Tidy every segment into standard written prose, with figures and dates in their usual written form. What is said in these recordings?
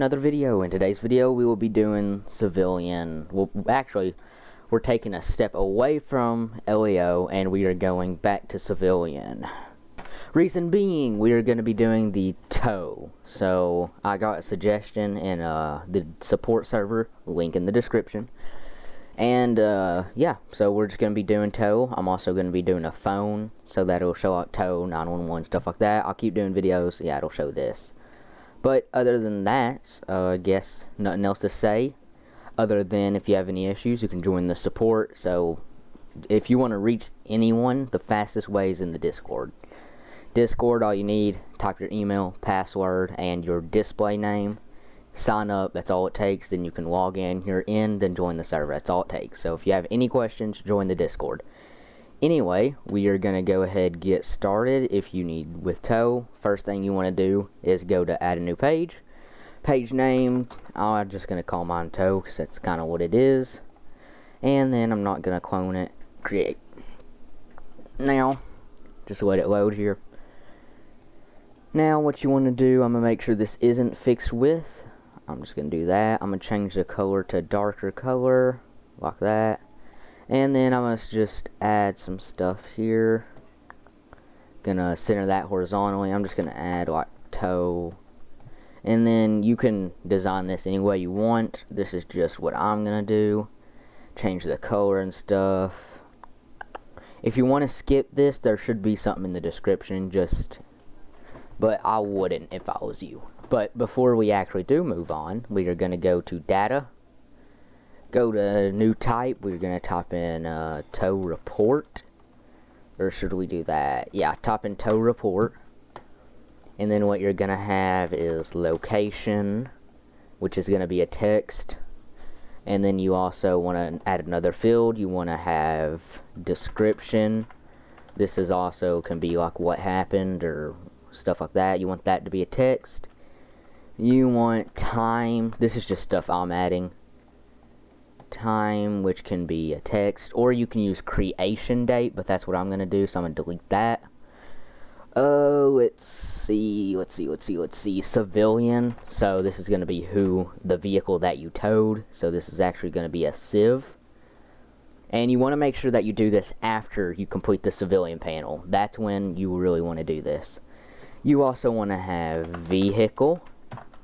another video. In today's video we will be doing civilian. Well, actually we're taking a step away from LEO and we are going back to civilian. Reason being, we are going to be doing the tow. So I got a suggestion in the support server, link in the description. And yeah, so we're just going to be doing tow. I'm also going to be doing a phone, so that it'll show out tow, 911, stuff like that. I'll keep doing videos. Yeah, it'll show this. But other than that, I guess nothing else to say. Other than if you have any issues, you can join the support. So if you want to reach anyone, the fastest way is in the Discord. Discord, all you need, type your email, password, and your display name. Sign up, that's all it takes. Then you can log in. You're in, then join the server. That's all it takes. So if you have any questions, join the Discord. Anyway, we are going to go ahead and get started. If you need with tow, first thing you want to do is go to add a new page. Page name, I'm just going to call mine tow because that's kind of what it is. And then I'm not going to clone it. Create. Now, just let it load here. Now what you want to do, I'm going to make sure this isn't fixed width. I'm just going to do that. I'm going to change the color to darker color, like that. And then I'm going to just add some stuff here. Gonna center that horizontally. I'm just going to add like toe. And then you can design this any way you want. This is just what I'm going to do. Change the color and stuff. If you want to skip this, there should be something in the description. But I wouldn't if I was you. But before we actually do move on, we are going to go to data. Go to new type. We're going to type in tow report. Or should we do that? Yeah, type in tow report. And then what you're going to have is location, which is going to be a text. And then you also want to add another field. You want to have description. This is also can be like what happened or stuff like that. You want that to be a text. You want time. This is just stuff I'm adding. Time, which can be a text, or you can use creation date, but that's what I'm gonna do, so I'm gonna delete that. Let's see, civilian. So this is gonna be the vehicle that you towed. So this is actually gonna be a civ. And you want to make sure that you do this after you complete the civilian panel. That's when you really want to do this. You also want to have vehicle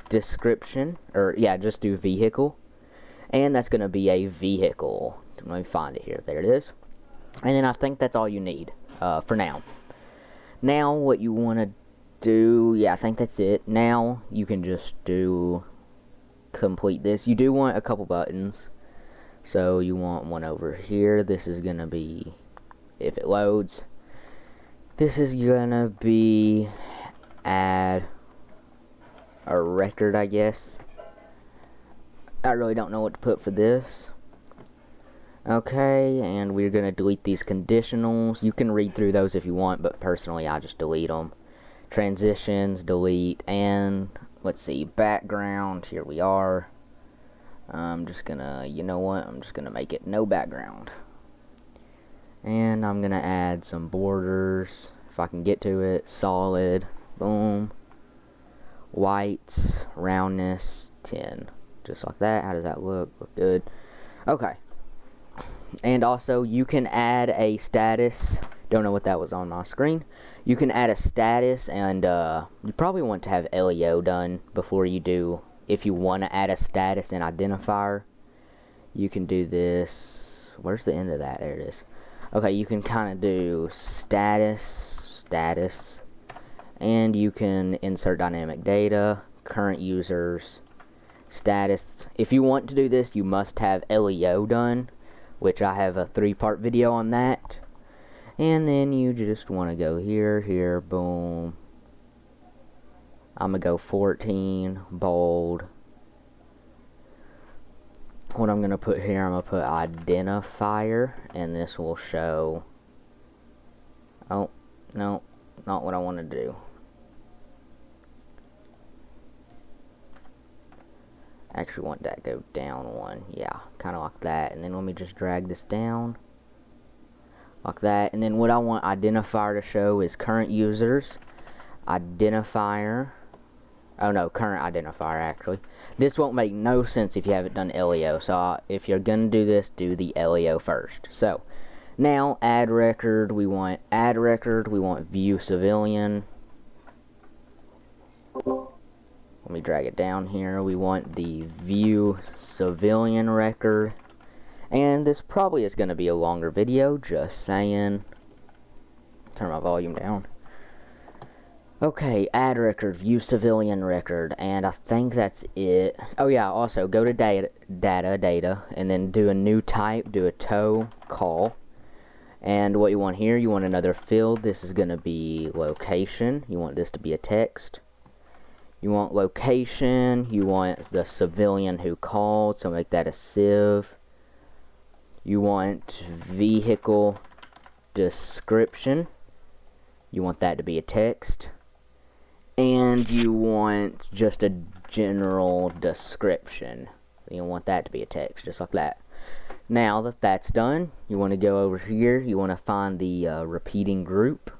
description, or yeah, just do vehicle. And that's going to be a vehicle. Let me find it here. There it is. And then I think that's all you need for now. Now what you want to do, yeah, I think that's it. Now you can just complete this. You do want a couple buttons. So you want one over here. This is going to be, if it loads, this is going to be add a record, I guess. I really don't know what to put for this. Okay, and we're going to delete these conditionals. You can read through those if you want, but personally I just delete them. Transitions, delete, and let's see, background, here we are. I'm just gonna, you know what, I'm just gonna make it no background. And I'm gonna add some borders, if I can get to it. Solid, boom. White, roundness, 10. Just like that. How does that look? Look good. Okay. And also, you can add a status. Don't know what that was on my screen. You can add a status, and you probably want to have LEO done before you do. If you want to add a status and identifier, you can do this. Where's the end of that? There it is. Okay, you can kind of do status, and you can insert dynamic data, current users, status. If you want to do this, you must have LEO done, which I have a 3-part video on that. And then you just want to go here, boom. I'm going to go 14, bold. What I'm going to put here, I'm going to put identifier, and this will show, oh, no, not what I want to do. Actually want that to go down one, yeah, kind of like that. And then let me just drag this down, like that. And then what I want identifier to show is current users, identifier, Oh no, current identifier actually. This won't make no sense if you haven't done LEO, so if you're gonna do this, do the LEO first. So, now add record, we want view civilian. Let me drag it down here. We want the view civilian record. And this probably is going to be a longer video, just saying. Turn my volume down. Okay, add record, view civilian record, and I think that's it. Oh yeah, also go to data, and then do a new type, do a tow call. And what you want here, you want another field. This is going to be location. You want this to be a text. You want location, you want the civilian who called, so make that a civ. You want vehicle description. You want that to be a text. And you want just a general description. You want that to be a text, just like that. Now that that's done, you want to go over here. You want to find the repeating group.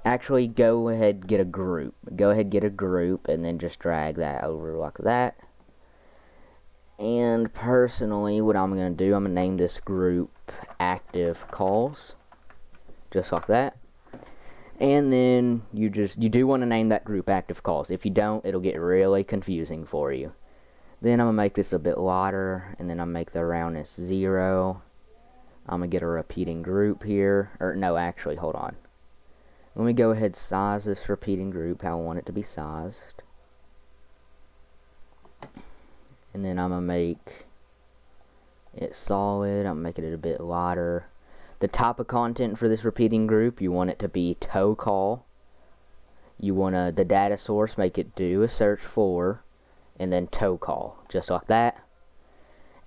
Actually, go ahead, get a group. Go ahead, get a group, and then just drag that over like that. And personally, what I'm going to do, I'm going to name this group active calls. Just like that. And then you do want to name that group active calls. If you don't, it'll get really confusing for you. Then I'm going to make this a bit lighter, and then I'm going to make the roundness 0. I'm going to get a repeating group here. Or, no, actually, hold on. Let me go ahead and size this repeating group how I want it to be sized. And then I'm going to make it solid. I'm making it a bit lighter. The type of content for this repeating group, you want it to be tow call. You want the data source, make it do a search for, and then tow call, just like that.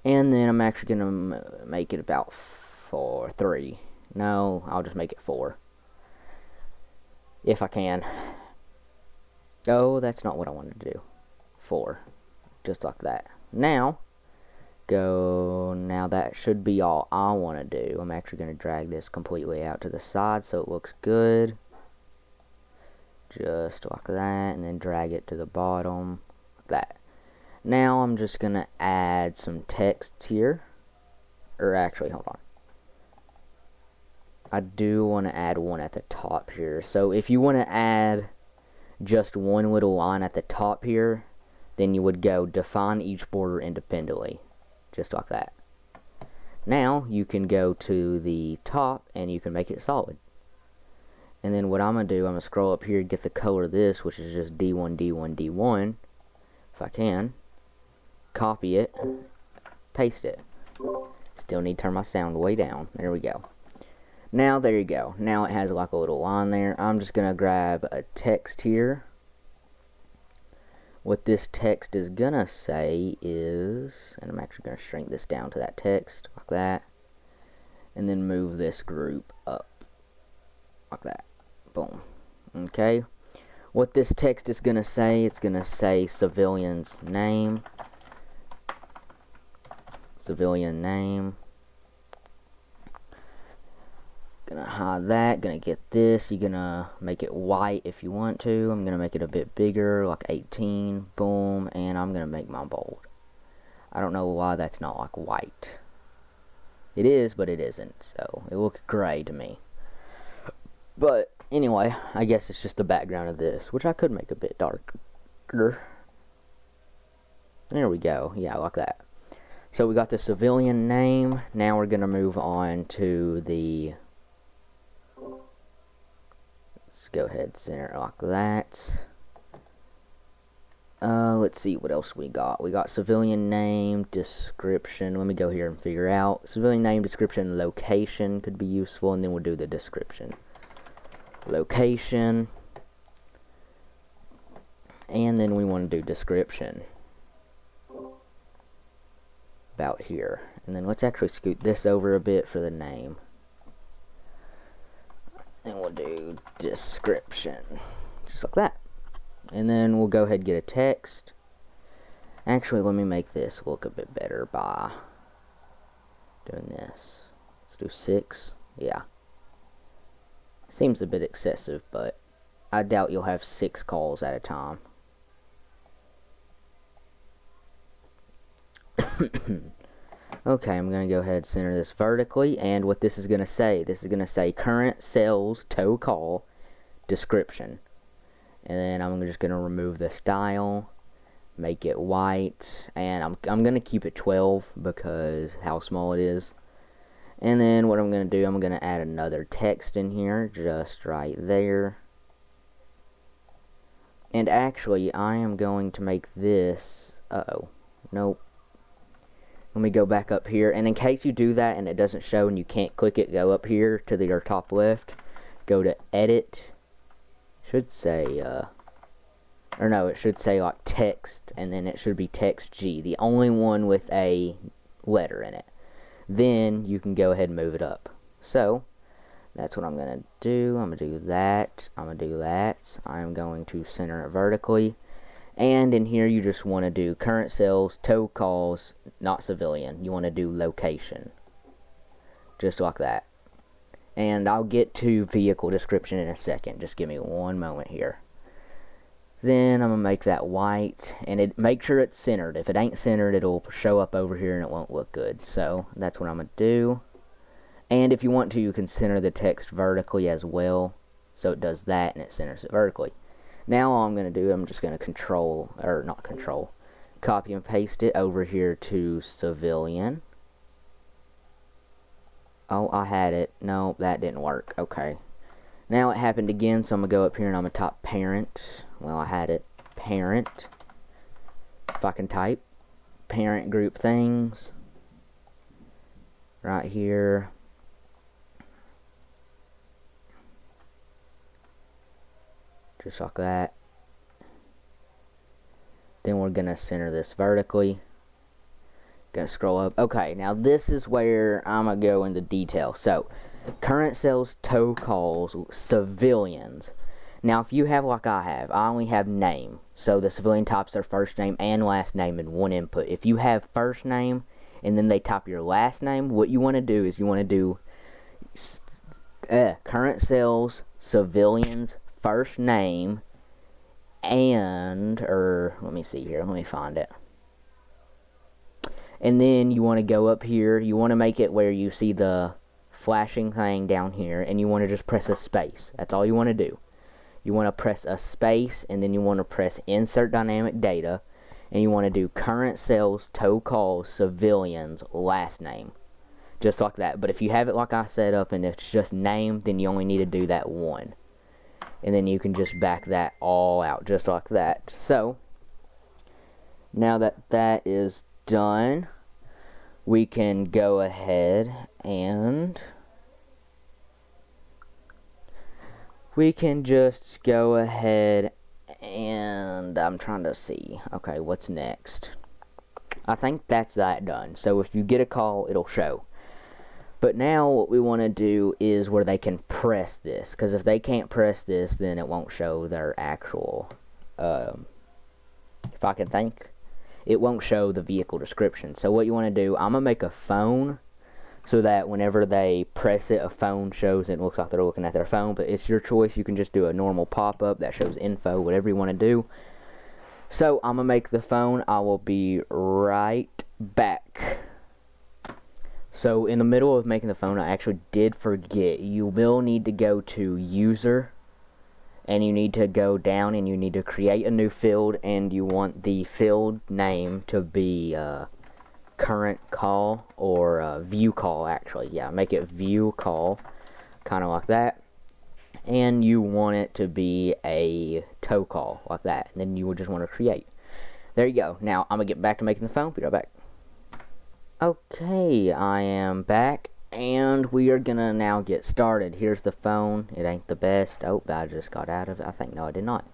And then I'm actually going to make it about 3. No, I'll just make it 4. If I can. Oh, that's not what I wanted to do. 4. Just like that. Now that should be all I want to do. I'm actually going to drag this completely out to the side so it looks good. Just like that. And then drag it to the bottom. Like that. Now I'm just going to add some text here. Or actually, hold on. I do want to add one at the top here. So if you want to add just one little line at the top here, then you would go define each border independently. Just like that. Now you can go to the top and you can make it solid. And then what I'm going to do, I'm going to scroll up here and get the color of this, which is just D1, D1, D1. If I can. Copy it. Paste it. Still need to turn my sound way down. There we go. Now, there you go. Now it has like a little line there. I'm just going to grab a text here. What this text is going to say is, and I'm actually going to shrink this down to that text, like that. And then move this group up, like that. Boom. Okay. What this text is going to say, it's going to say civilian's name. Civilian name. Gonna hide that, gonna get this. You're gonna make it white if you want to. I'm gonna make it a bit bigger, like 18, boom, and I'm gonna make mine bold. I don't know why that's not like white. It is, but it isn't, so it looks gray to me. But anyway, I guess it's just the background of this, which I could make a bit darker. There we go, yeah, like that. So we got the civilian name. Now we're gonna move on to the, let's go ahead, center it like that. Let's see what else we got. We got civilian name, description. Let me go here and figure out. Civilian name, description, location could be useful, and then we'll do the description. Location. And then we want to do description. About here. And then let's actually scoot this over a bit for the name. And we'll do description. Just like that. And then we'll go ahead and get a text. Actually, let me make this look a bit better by doing this. Let's do 6. Yeah. Seems a bit excessive, but I doubt you'll have 6 calls at a time. Okay, I'm going to go ahead and center this vertically, and what this is going to say current sales tow call description. And then I'm just going to remove the style, make it white, and I'm going to keep it 12 because how small it is. And then what I'm going to do, I'm going to add another text in here, just right there. And actually, I am going to make this, nope. Let me go back up here, and in case you do that and it doesn't show and you can't click it, go up here to your top left, go to edit, should say, or no, it should say like text, and then it should be text G, the only one with a letter in it. Then you can go ahead and move it up. So, that's what I'm going to do. I'm going to do that, I'm going to do that, I'm going to center it vertically. And in here you just want to do current sales, tow calls, not civilian. You want to do location. Just like that. And I'll get to vehicle description in a second. Just give me one moment here. Then I'm going to make that white. And make sure it's centered. If it ain't centered, it'll show up over here and it won't look good. So that's what I'm going to do. And if you want to, you can center the text vertically as well. So it does that and it centers it vertically. Now all I'm going to do, I'm just going to copy and paste it over here to civilian. Oh, I had it. No, that didn't work. Okay. Now it happened again, so I'm going to go up here and I'm going to type parent. Well, I had it. Parent. If I can type. Parent group things. Right here. Just like that. Then we're going to center this vertically. Going to scroll up. Okay, now this is where I'm going to go into detail. So, current sales tow calls, civilians. Now, if you have like I have, I only have name. So, the civilian types their first name and last name in one input. If you have first name and then they type your last name, what you want to do is you want to do current sales, civilians, first name, and, let me see here, let me find it. And then you want to go up here, you want to make it where you see the flashing thing down here, and you want to just press a space. That's all you want to do. You want to press a space, and then you want to press insert dynamic data, and you want to do current sales, tow calls, civilians, last name. Just like that. But if you have it like I set up and it's just name, then you only need to do that one. And then you can just back that all out, just like that. So, now that that is done, we can go ahead and we can just go ahead and I'm trying to see. Okay, what's next? I think that's that done. So if you get a call, it'll show. But now what we want to do is where they can press this. Because if they can't press this, then it won't show their actual, if I can think, it won't show the vehicle description. So what you want to do, I'm going to make a phone so that whenever they press it, a phone shows and it looks like they're looking at their phone. But it's your choice. You can just do a normal pop-up that shows info, whatever you want to do. So I'm going to make the phone. I will be right back. So in the middle of making the phone, I actually did forget. You will need to go to user, and you need to go down and you need to create a new field, and you want the field name to be current call or view call actually. Yeah, make it view call, kind of like that. And you want it to be a tow call like that. And then you would just want to create. There you go. Now I'm going to get back to making the phone. Be right back. Okay, I am back, and we are gonna now get started. Here's the phone. It ain't the best. Oh, I just got out of it. I think, no, I did not.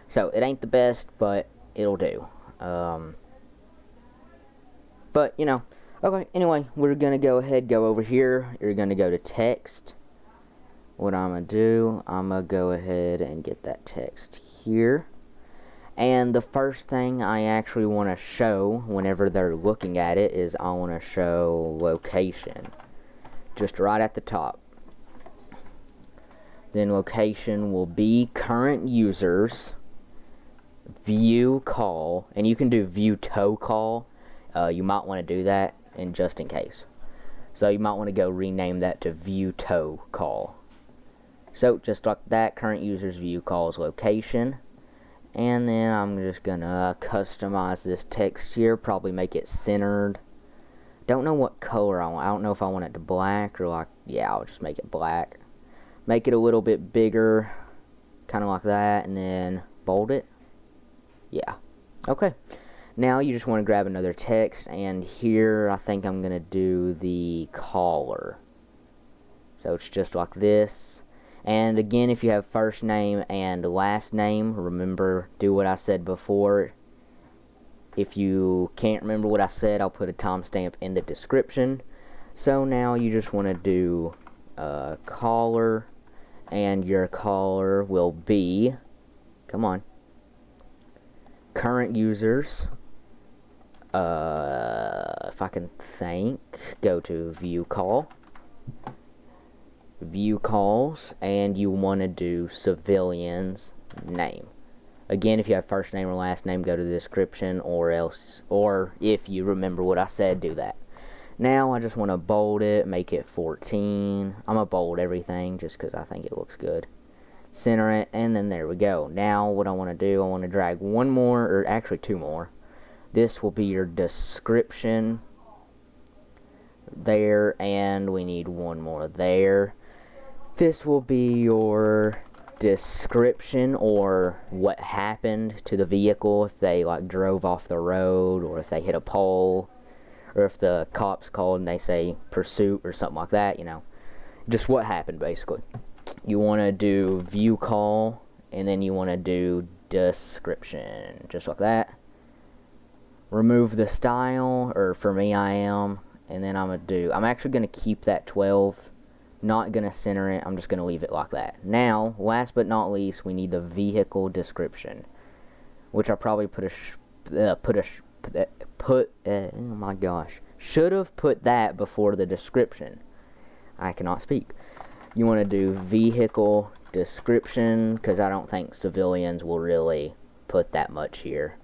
So, it ain't the best, but it'll do. But, you know, okay, anyway, we're gonna go ahead, go over here. You're gonna go to text. What I'm gonna do, I'm gonna go ahead and get that text here. And the first thing I actually want to show whenever they're looking at it is I want to show location. Just right at the top. Then location will be current users, view call, and you can do view tow call, you might want to do that, and just in case. So you might want to go rename that to view tow call. So just like that, current user's view calls location. And then I'm just gonna customize this text here, probably make it centered. Don't know what color I want. I don't know if I want it to black or like, yeah, I'll just make it black. Make it a little bit bigger, kind of like that, and then bold it. Yeah. Okay. Now you just want to grab another text, and here I think I'm gonna do the caller. So it's just like this. And again, if you have first name and last name, remember, do what I said before. If you can't remember what I said, I'll put a timestamp in the description. So now you just want to do caller, and your caller will be, come on, current users. If I can think, go to view call, view calls, and you want to do civilian's name. Again, if you have first name or last name, go to the description, or if you remember what I said, do that. Now I just want to bold it, make it 14. I'm gonna bold everything just because I think it looks good. Center it, and then there we go. Now what I want to do, I want to drag one more, or actually two more. This will be your description there, and we need one more there. This will be your description, or what happened to the vehicle, if they like drove off the road, or if they hit a pole, or if the cops called and they say pursuit or something like that, you know, just what happened basically. You want to do view call, and then you want to do description, just like that. Remove the style, or for me I am, and then I'm actually going to keep that 12. Not going to center it, I'm just going to leave it like that. Now, last but not least, we need the vehicle description, which I probably oh my gosh, should have put that before the description. I cannot speak. You want to do vehicle description, because I don't think civilians will really put that much here.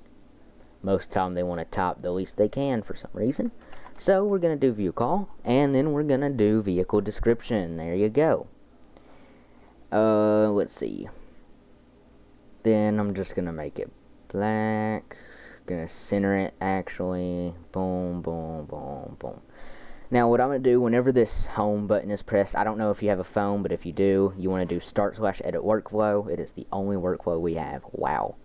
Most of the time they want to type the least they can for some reason. So we're going to do view call, and then we're going to do vehicle description. There you go. Let's see. Then I'm just going to make it black. Going to center it, actually. Boom, boom, boom, boom. Now what I'm going to do, whenever this home button is pressed, I don't know if you have a phone, but if you do, you want to do start/edit workflow. It is the only workflow we have. Wow.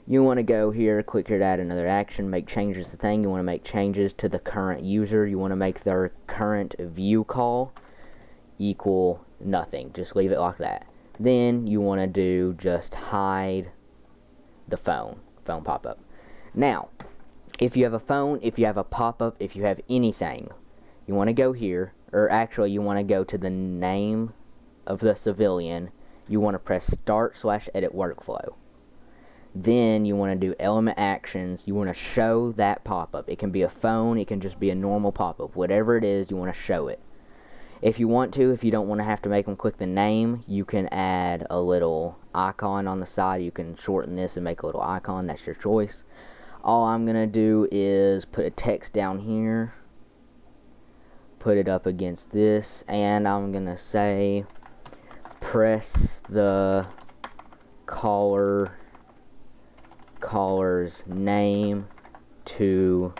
You want to go here, click here to add another action, make changes to the thing. You want to make changes to the current user. You want to make their current view call equal nothing. Just leave it like that. Then you want to do just hide the phone pop-up. Now, if you have a phone, if you have a pop-up, if you have anything, you want to go here, or actually you want to go to the name of the civilian. You want to press start/edit workflow. Then you want to do element actions. You want to show that pop-up. It can be a phone, it can just be a normal pop-up. Whatever it is, you want to show it. If you want to, if you don't want to have to make them click the name, you can add a little icon on the side. You can shorten this and make a little icon. That's your choice. All I'm going to do is put a text down here, put it up against this, and I'm going to say press the caller's name to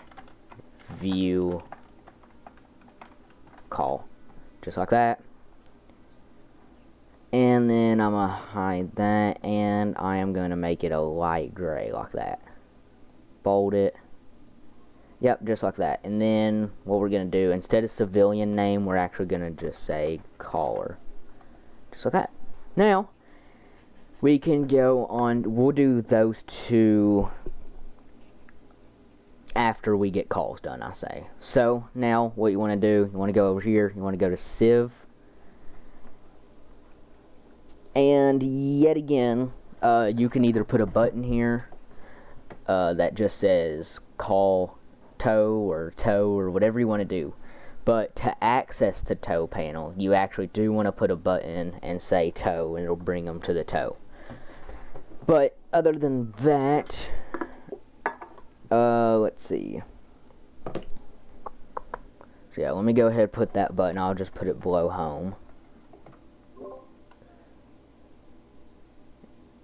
view call, just like that. And then I'm gonna hide that, and I am gonna make it a light gray like that. Bold it. Yep, just like that. And then what we're gonna do, instead of civilian name, we're actually gonna just say caller, just like that. Now we can go on, we'll do those two after we get calls done, I say. So, now, what you want to do, you want to go over here, you want to go to Civ. And, yet again, you can either put a button here that just says call tow, or whatever you want to do. But to access the tow panel, you actually do want to put a button and say tow, and it'll bring them to the tow. But other than that, let's see. So yeah, let me go ahead and put that button. I'll just put it below home.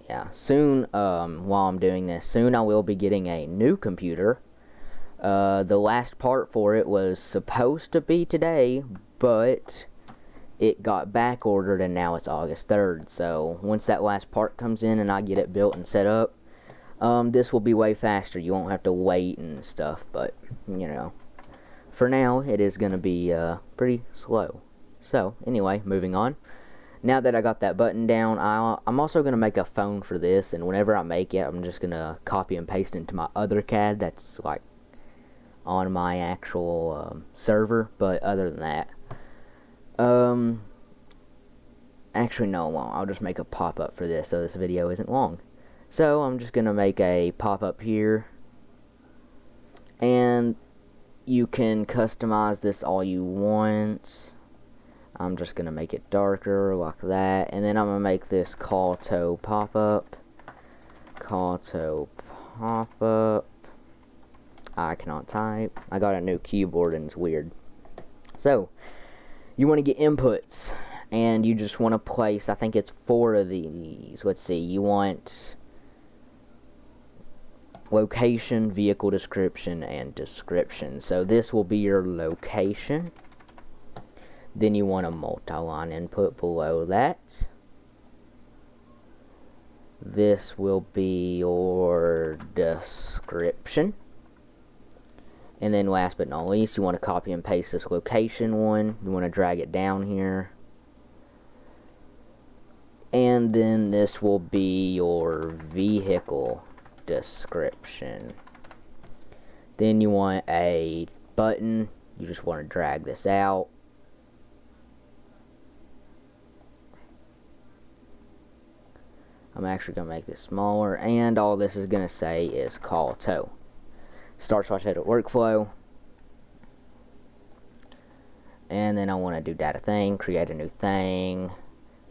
Yeah, soon, while I'm doing this, soon I will be getting a new computer. The last part for it was supposed to be today, but it got back ordered and now it's August 3rd. So once that last part comes in and I get it built and set up, this will be way faster. You won't have to wait and stuff, but, you know, for now, it is going to be pretty slow. So, anyway, moving on. Now that I got that button down, I'm also going to make a phone for this, and whenever I make it, I'm just going to copy and paste it into my other CAD that's, like, on my actual server, but other than that, actually, no, I won't. I'll just make a pop-up for this so this video isn't long. So, I'm just going to make a pop-up here, and you can customize this all you want. I'm just going to make it darker like that. And then I'm going to make this call to pop-up. Call to pop-up. I cannot type. I got a new keyboard and it's weird. So, you want to get inputs. And you just want to place, I think it's 4 of these. Let's see. You want location, vehicle description, and description. So this will be your location. Then you want a multi-line input below that. This will be your description. And then last but not least, you want to copy and paste this location one. You want to drag it down here. And then this will be your vehicle description. Then you want a button. You just want to drag this out. I'm actually going to make this smaller, and all this is going to say is call to. Start/edit workflow. And then I want to do data thing, create a new thing.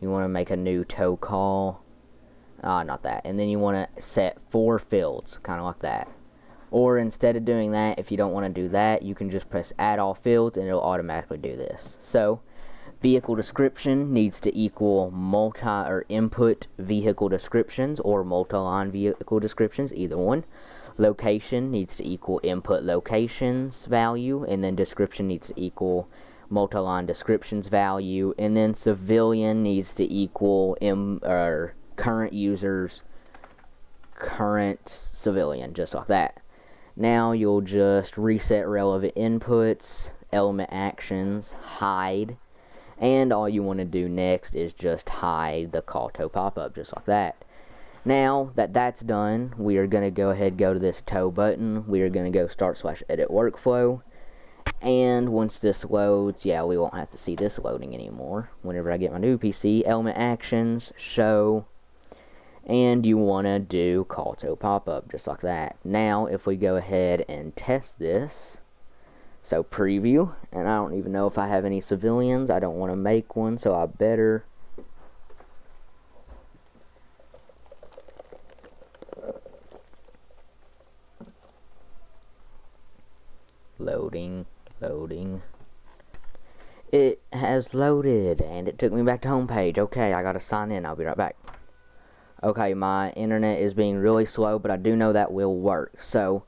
You want to make a new tow call. Not that. And then you want to set 4 fields, kind of like that. Or instead of doing that, if you don't want to do that, you can just press add all fields and it'll automatically do this. So, vehicle description needs to equal input vehicle descriptions or multi-line vehicle descriptions, either one. Location needs to equal input locations value, and then description needs to equal multi-line descriptions value, and then civilian needs to equal current users current civilian, just like that. Now you'll just reset relevant inputs, element actions, hide, and all you want to do next is just hide the call to pop-up, just like that. Now that that's done, we are going to go ahead and go to this tow button. We are going to go start/edit workflow. And once this loads, yeah, we won't have to see this loading anymore. Whenever I get my new PC, element actions, show, and you want to do call to pop-up, just like that. Now, if we go ahead and test this, so preview, and I don't even know if I have any civilians. I don't want to make one, so I better. Loading. It has loaded, and it took me back to home page. Okay, I gotta sign in. I'll be right back. Okay, my internet is being really slow, but I do know that will work. So,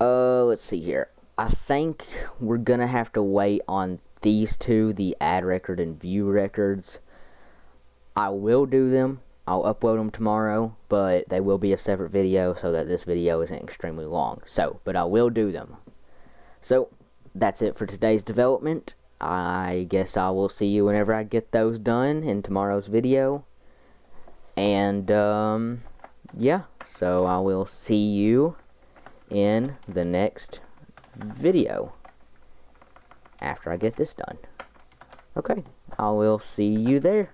let's see here. I think we're gonna have to wait on these two, the add record and view records. I will do them. I'll upload them tomorrow, but they will be a separate video so that this video isn't extremely long. So, but I will do them. So, that's it for today's development. I guess I will see you whenever I get those done in tomorrow's video. And, yeah, so I will see you in the next video after I get this done. Okay, I will see you there.